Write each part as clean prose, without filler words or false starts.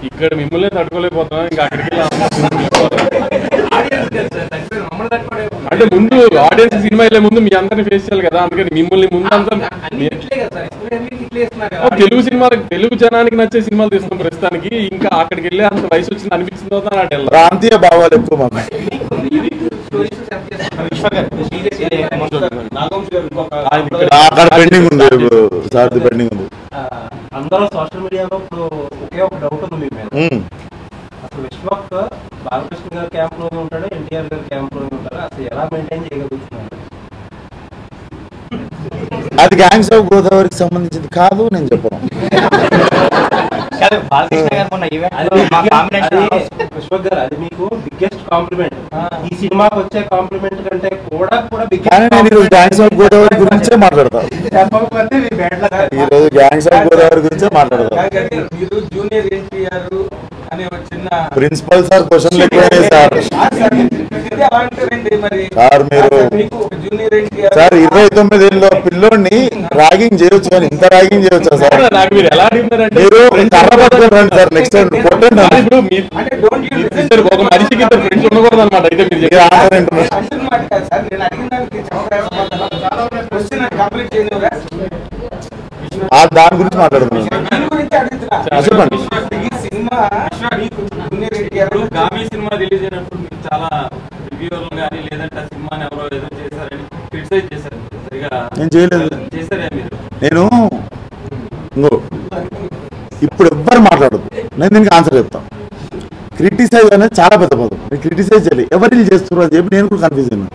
ఇక్కడ మిమ్మల్ని తట్టుకోలేకపోతున్నాం, ఇంకా అక్కడికి అంటే ముందు ఆడియన్స్ సినిమా వెళ్ళే ముందు మీ అందరిని ఫేస్ చేయాలి కదా, అందుకని మిమ్మల్ని ముందంతా తెలుగు సినిమా తెలుగు జనానికి నచ్చే సినిమాలు తీస్తున్నాం ప్రస్తుతానికి. ఇంకా అక్కడికి వెళ్ళే అంత వయసు వచ్చింది అనిపించిందో ప్రాంతీయ భావాలు ఎక్కువ మాకు. అక్కడ పెండింగ్ ఉంది, సార్ పెండింగ్ ఉంది. అందరూ సోషల్ మీడియాలో ఇప్పుడు ఒకే ఒక డౌట్ ఉంది మీ మీద. అసలు విశ్వక్ బాలకృష్ణ గారి క్యాంప్ లోనే ఉంటాడు, ఎన్టీఆర్ గారి క్యాంప్ లోనే ఉంటాడు, అసలు ఎలా మెయింటైన్ చేయగలుగుతున్నారు? అది గ్యాంగ్స్ ఆఫ్ గోదావరికి సంబంధించింది కాదు, నేను చెప్పను. విశ్వక్ గారు అది మీకు బిగ్గెస్ట్ కాంప్లిమెంట్. ఈ సినిమాకి వచ్చే కాంప్లిమెంట్ కంటే కూడా నేను గ్యాంగ్స్ ఆఫ్ గోదావరి గురించే మాట్లాడతా. చెప్పకపోతే ఈ రోజు గ్యాంగ్స్ ఆఫ్ గోదావరి గురించే మాట్లాడతా. జూనియర్ ఎన్టీఆర్ అనే చిన్న ప్రిన్సిపల్ సార్ క్వశ్చన్ ఎక్కువనే సార్. సార్ మీరు సార్ 29 ఏళ్ళ పిల్లోడిని ర్యాగింగ్ చేయొచ్చు కానీ ఇంత ర్యాగింగ్ చేయొచ్చా సార్? మీరు కర్ర పట్టుకొని రండి సార్, నెక్స్ట్ టైం కొట్టండి. ఒక మనిషికి ఇద్దరు ఫ్రెండ్స్ ఉండకూడదు అనమాట. అయితే మీరు దాని గురించి మాట్లాడుతున్నాను. చెప్పండి. గామి సినిమా రిలీజ్ అయినప్పుడు మీకు చాలా రివ్యూలు కానీ లేదంటే ఆ సినిమాని ఎవరో ఏదో చేశారని క్రిటిసైజ్ చేశారు. నేను చేయలేదు. చేశారా మీరు? నేను ఇప్పుడు ఎవ్వరు మాట్లాడదు, నేను దీనికి ఆన్సర్ చెప్తాను. క్రిటిసైజ్ అనేది చాలా పెద్ద పదం. నేను క్రిటిసైజ్ చేయాలి, ఎవరు చేస్తున్నారు అని చెప్పి నేను కూడా కన్ఫ్యూజ్ అయినా.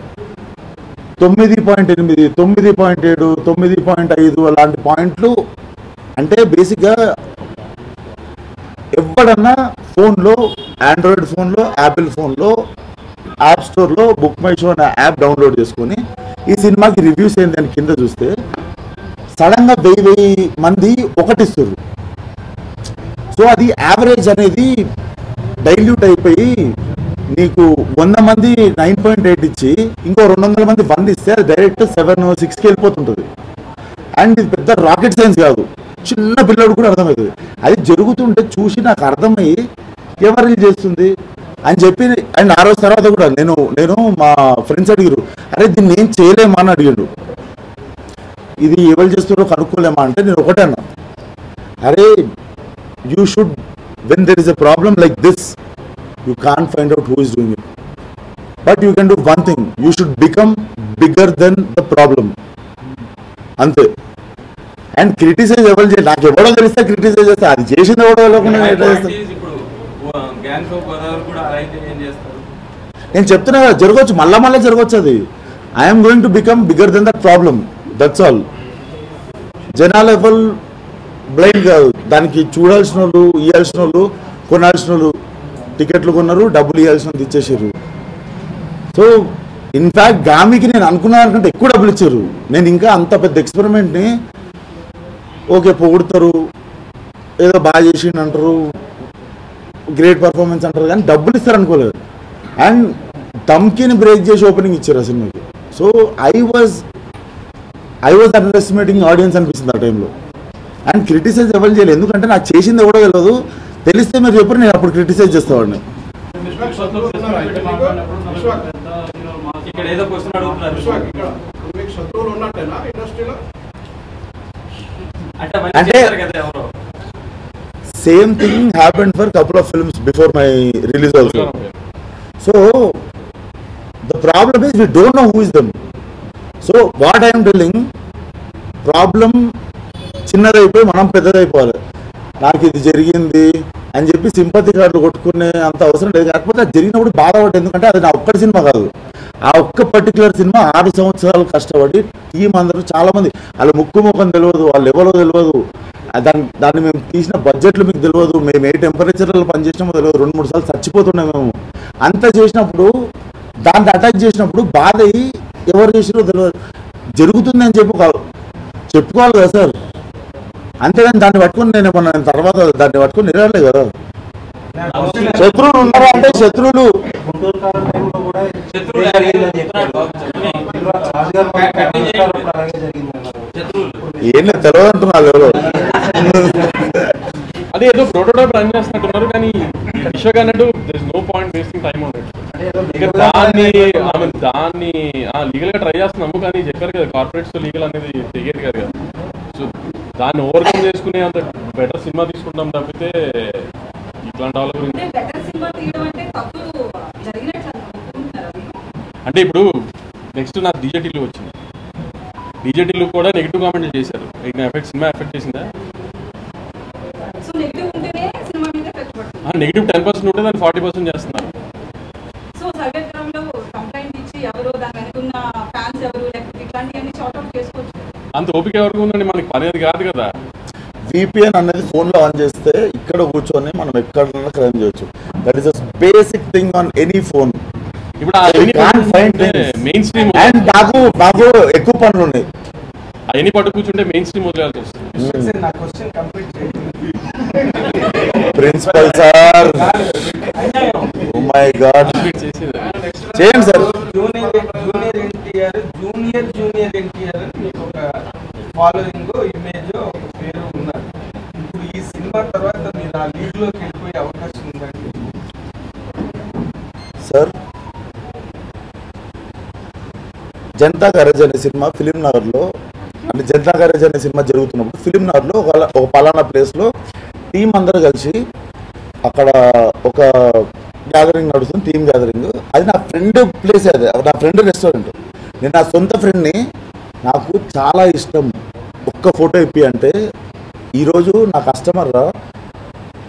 9.8, 9.7, 9.5 అలాంటి పాయింట్లు అంటే బేసిక్గా ఎవడన్నా ఫోన్లో, ఆండ్రాయిడ్ ఫోన్లో, యాపిల్ ఫోన్లో, యాప్ స్టోర్లో బుక్ మై షో అనే యాప్ డౌన్లోడ్ చేసుకొని ఈ సినిమాకి రివ్యూస్ ఏంటి అని కింద చూస్తే సడన్గా 1000 మంది ఒకటిస్తారు. సో అది యావరేజ్ అనేది డైల్యూట్ అయిపోయి నీకు 100 మంది 9.8 ఇచ్చి ఇంకో 200 మంది 100 ఇస్తే అది డైరెక్ట్ 7, 6కి వెళ్ళిపోతుంటుంది. అండ్ ఇది పెద్ద రాకెట్ సైన్స్ కాదు, చిన్న పిల్లడు కూడా అర్థమవుతుంది. అది జరుగుతుంటే చూసి నాకు అర్థమయ్యి ఎవరు చేస్తుంది అని చెప్పి, అండ్ ఆ రోజు తర్వాత కూడా నేను మా ఫ్రెండ్స్ అడిగారు, అరే దీన్ని ఏం చేయలేమా అని అడిగాడు. ఇది ఎవరు చేస్తున్నారో కనుక్కోలేమా అంటే నేను ఒకటే అన్నా, అరే you should when there is a problem like this you can't find out who is doing it, but you can do one thing, you should become bigger than the problem ante. And criticize evil je నాకు ఎవడో తెలిస్తే criticise చేస్తా, అది చేసింది ఎవడో లేకుండా ఇప్పుడు gangs of Godavari కూడా అలా అయితే ఏం చేస్తారు? నేను చెప్తున్నా జరగవచ్చు, మళ్ళా జరగవచ్చు. అది I'm going to become bigger than that problem, that's all. జనాలు ఎవరు బ్లైండ్ కాదు, దానికి చూడాల్సిన వాళ్ళు, ఇవ్వాల్సిన వాళ్ళు, కొనాల్సిన వాళ్ళు టికెట్లు కొన్నారు, డబ్బులు ఇవ్వాల్సిన ఇచ్చేసారు. సో ఇన్ఫ్యాక్ట్ గామికి నేను అనుకున్నాను అనుకుంటే ఎక్కువ డబ్బులు ఇచ్చారు. నేను ఇంకా అంత పెద్ద ఎక్స్పెరిమెంట్ని ఓకే పొగుడతారు, ఏదో బాగా చేసిండు అంటారు, గ్రేట్ పర్ఫార్మెన్స్ అంటారు, కానీ డబ్బులు ఇస్తారు అనుకోలేదు. అండ్ ధమ్కీని బ్రేక్ చేసి ఓపెనింగ్ ఇచ్చారు ఆ సినిమాకి. So I was under estimating audience అనిపిస్తుంది ఆ టైంలో. అండ్ క్రిటిసైజ్ ఎవరు చేయలేదు, ఎందుకంటే నాకు చేసింది ఎవడో తెలియదు. తెలిస్తే మీరు చెప్పరు, నేను అప్పుడు క్రిటిసైజ్ చేస్తావాడిని. అంటే same thing happened for couple of films before my release also. So the problem is we don't know who is them. So what I'm telling, problem చిన్నదైపోయి మనం పెద్దదైపోవాలి. నాకు ఇది జరిగింది అని చెప్పి సింపతి కార్డులు కొట్టుకునే అంత అవసరం లేదు. కాకపోతే అది జరిగినప్పుడు బాధపడ్డా, ఎందుకంటే అది నా ఒక్కటి సినిమా కాదు. ఆ ఒక్క పర్టికులర్ సినిమా 6 సంవత్సరాలు కష్టపడి టీం అందరూ చాలామంది, వాళ్ళ ముఖం తెలియదు, వాళ్ళు ఎవరో తెలియదు, దాన్ని మేము తీసిన బడ్జెట్లు మీకు తెలియదు, మేము ఏ టెంపరేచర్లో పనిచేసినామో తెలియదు, 2-3 సార్లు చచ్చిపోతున్నాం మేము. అంత చేసినప్పుడు దాన్ని అటాక్ చేసినప్పుడు బాధ అయ్యి ఎవరు చేసినో తెలియదు, జరుగుతుంది అని చెప్పుకోవాలి కదా సార్. అంతేగాని దాన్ని పట్టుకుని నేను ఏమన్నా తర్వాత దాన్ని పట్టుకుని నిలవలే కదా. శత్రువులు ఉన్నారా అంటే శత్రువులు ఏం తెలియదు అంటున్నారు ఎవరు. అదే ఏదో ప్రోటోటైప్ రన్ చేస్తున్నట్టున్నారు, కానీ విశ్వక్ అన్నట్టు there's no point wasting time on it. దాన్ని లీగల్ గా ట్రై చేస్తున్నాము, కానీ చెప్పారు కదా కార్పొరేట్స్ లీగల్ అనేది తెగేది కాదు కదా. సో దాన్ని ఓవర్కమ్ చేసుకునే అంత బెటర్ సినిమా తీసుకుంటాం తప్పితే ఇట్లాంటి వాళ్ళ గురించి అంటే ఇప్పుడు నెక్స్ట్ నాకు డీజేటీలు వచ్చింది. డీజేటీలు కూడా నెగిటివ్ కామెంట్లు చేశారు. సినిమా ఎఫెక్ట్ చేసిందా? నెగిటివ్ 10% ఉంటే దాన్ని 40% చేస్తున్నారు. అంత ఓపిక ఎవరికి ఉందండి? మనకి పని అది కాదు కదా. VPN అనేది ఫోన్ లో ఆన్ చేస్తే ఇక్కడ కూర్చొని మనం ఎక్కడైనా క్రైమ్ చేయొచ్చు. That is the basic thing on any phone. ఇప్పుడు మెయిన్ స్ట్రీమ్ బాబు ఎక్కువ పనులు ఉన్నాయి. అవన్నీ పట్టు కూర్చుంటే మెయిన్ స్ట్రీమ్ వదిలేయాల్సి వస్తుంది. Principal sir, oh my god, చేయండి సార్. జూనియర్ ఎన్టీఆర్ మీకు ఒక ఫాలోయింగ్ ఇమేజ్ ఒక పేరు ఉన్నారు. ఇప్పుడు ఈ సినిమా తర్వాత మీరు ఆ లీగ్ లోకి వెళ్ళిపోయే అవకాశం ఉందండి సార్? జనతా గ్యారేజ్ అనే సినిమా ఫిలిం నగర్ లో, అంటే జనతా గ్యారేజ్ అనే సినిమా జరుగుతున్నప్పుడు ఫిలిం నగర్ లో ఒక పలానా ప్లేస్ లో టీం అందరూ కలిసి అక్కడ ఒక గ్యాదరింగ్ నడుస్తుంది, టీమ్ గ్యాదరింగ్. అది నా ఫ్రెండ్ ప్లేస్, అది నా ఫ్రెండ్ రెస్టారెంట్. నేను నా సొంత ఫ్రెండ్ని, నాకు చాలా ఇష్టం, ఒక్క ఫోటో ఇప్పి అంటే, ఈరోజు నా కస్టమర్ రా,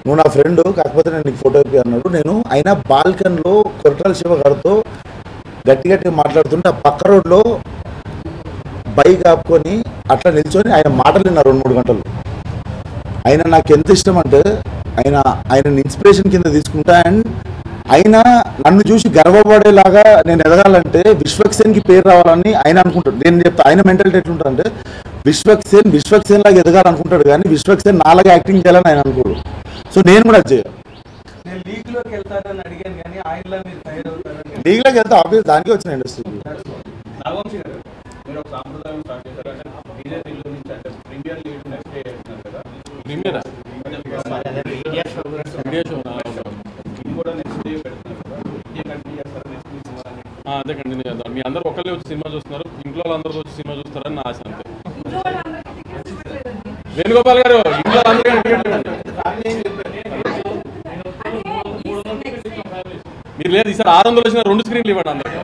నువ్వు నా ఫ్రెండ్ కాకపోతే నేను నీకు ఫోటో ఇప్పి అన్నాడు. నేను అయినా బాల్కన్లో కొరటాల శివ గారితో గట్టి మాట్లాడుతుంటే ఆ పక్క రోడ్లో బైక్ ఆపుకొని అట్లా నిల్చొని ఆయన మాటలు విన్నారు 2-3 గంటలు. ఆయన నాకు ఎంత ఇష్టం అంటే ఆయన ఇన్స్పిరేషన్ కింద తీసుకుంటా. అండ్ ఆయన నన్ను చూసి గర్వపడేలాగా నేను ఎదగాలంటే విశ్వక్ సేన్కి పేరు రావాలని ఆయన అనుకుంటాడు. నేను చెప్తా ఆయన మెంటాలిటీ ఎట్లుంటుందంటే విశ్వక్ సేన్ లాగా ఎదగాలనుకుంటాడు, కానీ విశ్వక్ సేన్ నాలాగా యాక్టింగ్ చేయాలని ఆయన అనుకోడు. సో నేను కూడా చేయాలి. లీగ్లోకి వెళ్తా ఆబ్వియస్, దానికి వచ్చిన ఇండస్ట్రీకి. అదే కంటిన్యూ చేద్దాం. మీ అందరూ ఒకళ్ళే వచ్చి సినిమా చూస్తున్నారు, ఇంట్లో వాళ్ళందరూ వచ్చి సినిమా చూస్తారని నా ఆశ అంతే. వేణుగోపాల్ గారు, ఇంట్లో అందరికీ మీరు లేదు ఈసారి 600 వచ్చిన 2 స్క్రీన్లు ఇవ్వండి అందరికి.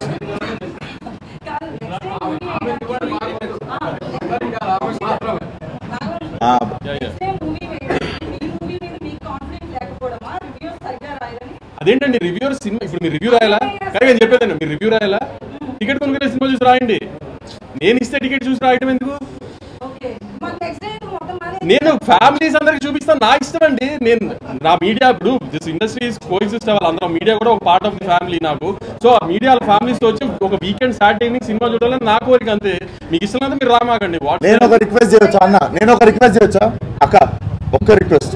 అదేంటండి రివ్యూర్ సినిమా, ఇప్పుడు మీరు రివ్యూ రాయాలా? కరెక్ట్ నేను చెప్పేదండి, మీరు రివ్యూ రాయాలా? టికెట్ కొనుక్కునే సినిమా చూసి రాయండి. నేను ఇస్తే టికెట్ చూసి రాయటం ఎందుకు? నేను ఫ్యామిలీస్ అందరికి చూపిస్తాను, నా ఇష్టం అండి. నేను నా మీడియా, ఇప్పుడు దిస్ ఇండస్ట్రీ కోఎగ్జిస్ట్ అవ్వాలి, అందరూ మీడియా కూడా ఒక పార్ట్ ఆఫ్ ది ఫ్యామిలీ నాకు. సో ఆ మీడియా ఫ్యామిలీస్ వచ్చి ఒక వీకెండ్ సాటర్డే ఈవినింగ్ సినిమా చూడాలని నా కోరిక అంతే. మీకు ఇష్టం లేదా మీరు రామాకండి. నేను ఒక రిక్వెస్ట్ చేయొచ్చా అన్న? నేను ఒక రిక్వెస్ట్ చేయొచ్చా అక్క? ఒక్క request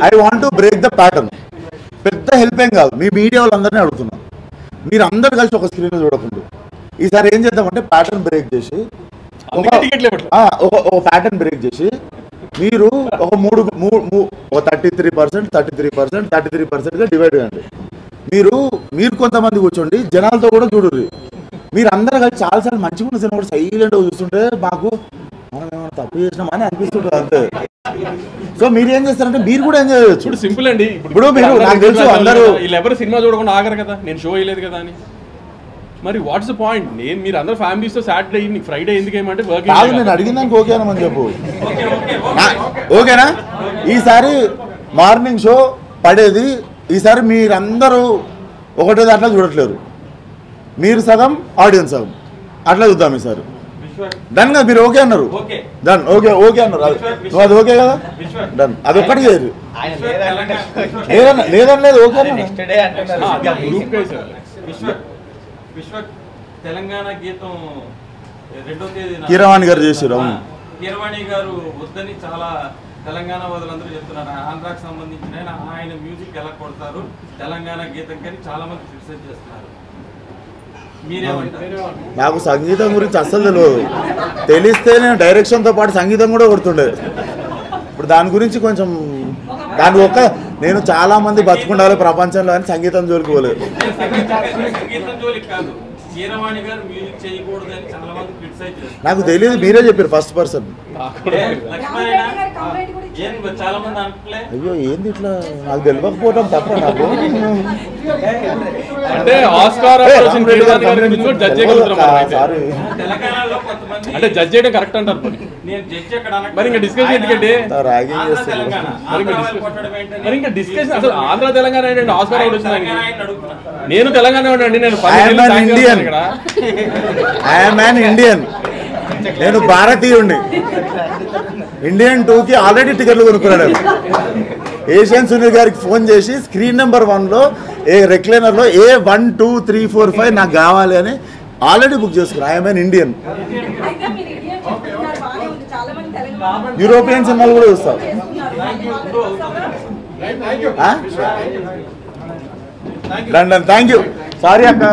I want to break the pattern. పెద్ద హెల్ప్ ఏం కాదు, మీ మీడియా వాళ్ళందరినీ అడుగుతున్నాను, మీరు అందరు కలిసి ఒక స్క్రీన్ చూడకుండా ఈసారి ఏం చేద్దామంటే ప్యాటర్న్ బ్రేక్ చేసి ఒక ప్యాటర్న్ బ్రేక్ చేసి మీరు ఒక 33% గా డివైడ్ చేయండి. మీరు కొంతమంది కూర్చోండి, జనాలతో కూడా చూడండి. మీరు అందరూ కలిసి చాలాసార్లు మంచిగా ఉన్న సినిమా కూడా సైలెంట్ గా చూస్తుంటే మాకు మనం ఏమైనా తప్పు చేసినామని అనిపిస్తుంటుంది అంతే. సో మీరు ఏం చేస్తారంటే మీరు కూడా ఎంజాయ్ చేయొచ్చు. ఇప్పుడు సింపుల్ అండి, ఇప్పుడు మీరు నాకు తెలుసు అందరూ వీళ్ళెవరు సినిమా చూడకుండా ఆగరు కదా, నేను షో వేయలేదు కదా అని. మరి వాట్స్ ద పాయింట్? మీరు అందరూ ఫ్యామిలీస్ తో సాటర్డే ఈవినింగ్ ఫ్రైడే ఎందుకు ఏమంటే వర్క్ కాదు. నేను అడిగిందానికి ఓకేనమని చెప్పు, ఓకేనా? ఈసారి మార్నింగ్ షో పడేది, ఈసారి మీరందరూ ఒకటే దాంట్లో చూడట్లేరు, మీరు సగం ఆడియన్స్ సగం, అట్లా చూద్దాం ఈసారి. డన్ కదా? మీరు ఓకే అన్నారు, డన్. ఓకే అన్నారు, నువ్వు అది ఓకే కదా? డన్. అది ఒక్కటి చేయరు, లేదని లేదు, ఓకే అన్నారు. విశ్వక్ తెలంగాణ గీతం 2వ తేదీన కీరవాణి గారు చేశారు. అవును, కీరవాణి గారు వద్దని చాలా తెలంగాణ వదులందరూ చెప్తున్నారు. ఆంధ్రాకి సంబంధించిన ఆయన మ్యూజిక్ ఎలా కొడతారు తెలంగాణ గీతం కానీ చాలా మంది క్రిటిసైజ్ చేస్తున్నారు. నాకు సంగీతం గురించి అస్సలు తెలియదు. తెలిస్తే నేను డైరెక్షన్తో పాటు సంగీతం కూడా కొడుతుండే. ఇప్పుడు దాని గురించి కొంచెం నేను చాలా మంది బతుకుండాలి ప్రపంచంలో అని సంగీతం జోలికి పోలేదు. సంగీతం జోలికి కాదు, కీరవాణి గారు మ్యూజిక్ చేయకూడదు అని చాలా మంది క్రిటిసైజ్ చేస్తారు. నాకు తెలియదు, మీరే చెప్పారు ఫస్ట్ పర్సన్. చాలా మంది అంటలే. అయ్యో ఏంది ఇట్లా, నాకు తెలియకపోవడం తప్ప. నాకు అంటే ఆస్కార్ జడ్జ్ చేయగలుగుతున్నాం. తెలంగాణలో కొంతమంది అంటే జడ్జ్ చేయడం కరెక్ట్ అంటారు. నేను జడ్జి ఎక్కడ మరి ఇంకా డిస్కషన్ ఎందుకంటే ర్యాగింగ్ చేస్తారు. మరి ఇంకా డిస్కషన్ అసలు ఆంధ్ర తెలంగాణ ఏంటంటే ఆస్కార్ అవార్డు వచ్చింది. అడుగుతున్నా నేను తెలంగాణ అండి, నేను ఐఎమ్ అన్ ఇండియన్, నేను భారతీయుడిని. ఇండియన్ 2కి ఆల్రెడీ టికెట్లు కొనుక్కున్నాడు. ఏషియన్ సునీల్ గారికి ఫోన్ చేసి స్క్రీన్ నెంబర్ 1లో రెక్లైనర్లో A1 2 3 4 5 నాకు కావాలి అని ఆల్రెడీ బుక్ చేసుకున్నాను. I'm an Indian. యూరోపియన్ సినిమాలు కూడా చూస్తాం. లండన్. Thank you. సారీ అక్క.